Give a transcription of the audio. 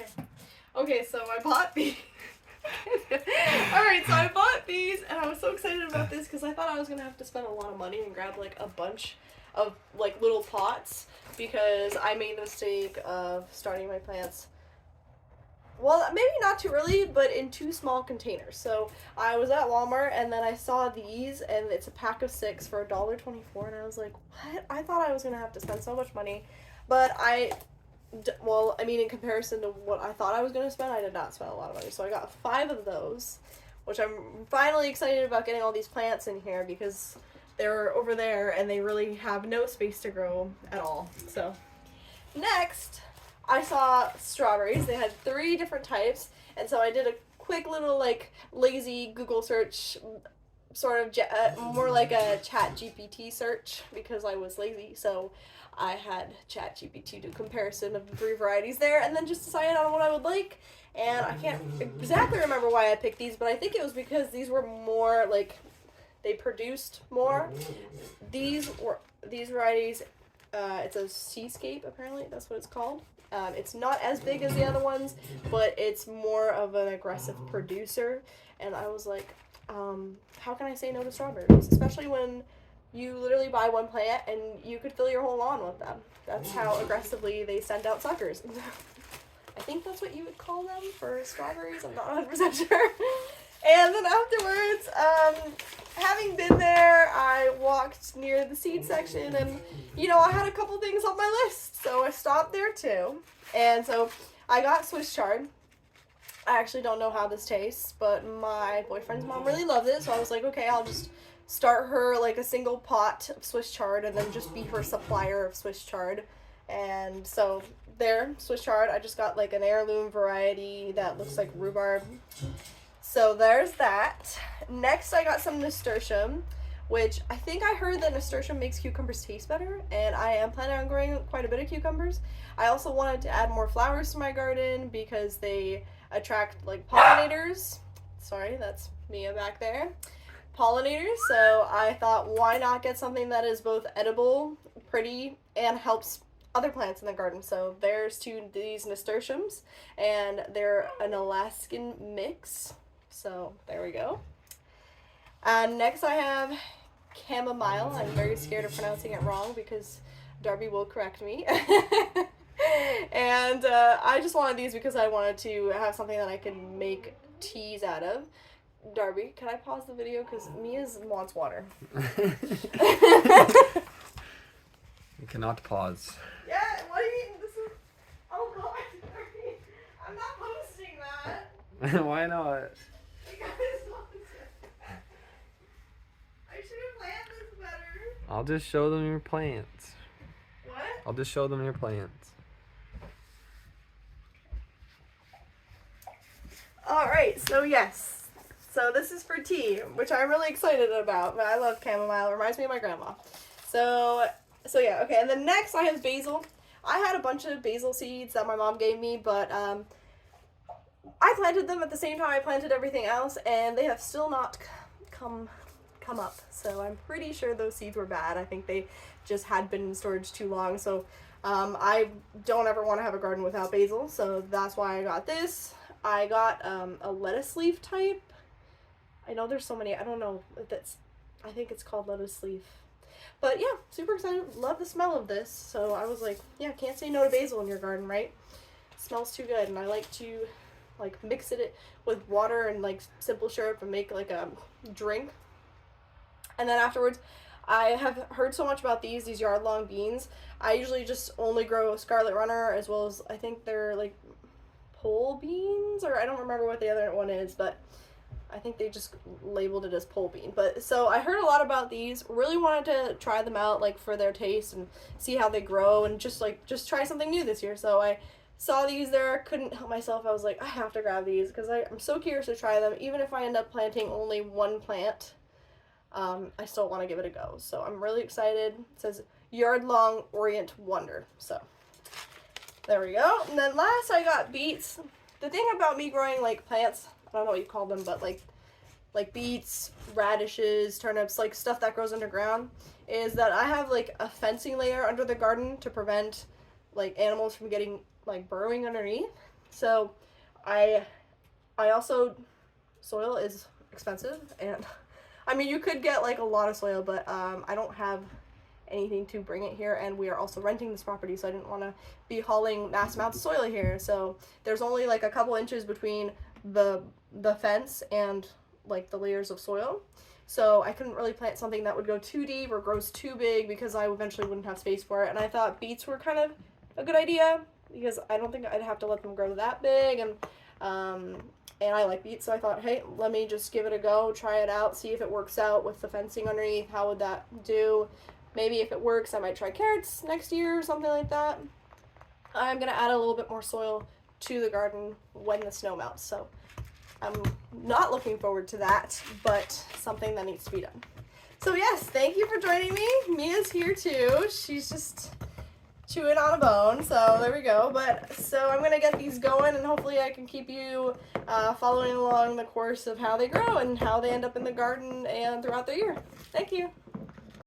Okay. Okay, so I bought these. Alright, so I bought these, and I was so excited about this because I thought I was going to have to spend a lot of money and grab, like, a bunch of, like, little pots because I made the mistake of starting my plants, well, maybe not too early, but in 2 small containers. So I was at Walmart, and then I saw these, and it's a pack of 6 for $1.24, and I was like, what? I thought I was going to have to spend so much money, but well, I mean, in comparison to what I thought I was going to spend, I did not spend a lot of money. So I got 5 of those, which I'm finally excited about getting all these plants in here because they're over there and they really have no space to grow at all. So next, I saw strawberries. They had 3 different types, and so I did a quick little, like, lazy Google search, sort of more like a chat GPT search because I was lazy. So I had ChatGPT do a comparison of the 3 varieties there and then just decided on what I would like. And I can't exactly remember why I picked these, but I think it was because these were more, like, they produced more. These varieties, it's a seascape, apparently, that's what it's called. It's not as big as the other ones, but it's more of an aggressive producer. And I was like, how can I say no to strawberries? Especially when you literally buy 1 plant and you could fill your whole lawn with them. That's how aggressively they send out suckers. I think that's what you would call them for strawberries. I'm not 100% sure. And then afterwards, having been there, I walked near the seed section and, you know, I had a couple things on my list. So I stopped there too. And so I got Swiss chard. I actually don't know how this tastes, but my boyfriend's mom really loved it. So I was like, okay, I'll just start her like a single pot of Swiss chard and then just be her supplier of Swiss chard. And so there, Swiss chard. I just got like an heirloom variety that looks like rhubarb. So there's that. Next, I got some nasturtium, which I think I heard that nasturtium makes cucumbers taste better, and I am planning on growing quite a bit of cucumbers. I also wanted to add more flowers to my garden because they attract like pollinators. Sorry, that's Mia back there. Pollinators, so I thought why not get something that is both edible, pretty, and helps other plants in the garden. So there's 2 of these nasturtiums, and they're an Alaskan mix. So there we go. Next I have chamomile. I'm very scared of pronouncing it wrong because Darby will correct me. And I just wanted these because I wanted to have something that I can make teas out of. Darby, can I pause the video? Because Mia wants water. You cannot pause. Yeah, what do you mean? This is... Oh god, Darby. I'm not posting that. Why not? I should have planned this better. I'll just show them your plants. What? I'll just show them your plants. Alright, so yes. So this is for tea, which I'm really excited about. But I love chamomile. It reminds me of my grandma. So yeah, okay. And then next I have basil. I had a bunch of basil seeds that my mom gave me, but I planted them at the same time I planted everything else, and they have still not come up. So I'm pretty sure those seeds were bad. I think they just had been in storage too long. So I don't ever want to have a garden without basil. So that's why I got this. I got a lettuce leaf type. I know there's so many. I don't know if that's. I think it's called lettuce leaf. But yeah, super excited. Love the smell of this. So I was like, yeah, can't say no to basil in your garden, right? It smells too good, and I like to like mix it with water and like simple syrup and make like a drink. And then afterwards, I have heard so much about these yard-long beans. I usually just only grow Scarlet Runner, as well as I think they're like pole beans, or I don't remember what the other one is, but I think they just labeled it as pole bean. But so I heard a lot about these, really wanted to try them out like for their taste and see how they grow and just try something new this year. So I saw these there, couldn't help myself. I was like, I have to grab these because I'm so curious to try them. Even if I end up planting only 1 plant, I still want to give it a go. So I'm really excited. It says yard long Orient Wonder. So there we go. And then last I got beets. The thing about me growing like plants, I don't know what you call them, but like beets, radishes, turnips, like stuff that grows underground, is that I have like a fencing layer under the garden to prevent like animals from getting like burrowing underneath. So I also, soil is expensive, and I mean, you could get like a lot of soil, but I don't have anything to bring it here, and we are also renting this property, so I didn't want to be hauling mass amounts of soil here. So there's only like a couple inches between the fence and like the layers of soil. So I couldn't really plant something that would go too deep or grows too big because I eventually wouldn't have space for it. And I thought beets were kind of a good idea because I don't think I'd have to let them grow that big, and I like beets, so I thought, hey, let me just give it a go, try it out, see if it works out with the fencing underneath. How would that do? Maybe if it works, I might try carrots next year or something like that. I'm going to add a little bit more soil to the garden when the snow melts, so I'm not looking forward to that, but something that needs to be done. So yes, thank you for joining me. Mia's here too. She's just chewing on a bone, so there we go. But so I'm going to get these going, and hopefully I can keep you following along the course of how they grow and how they end up in the garden and throughout the year. Thank you.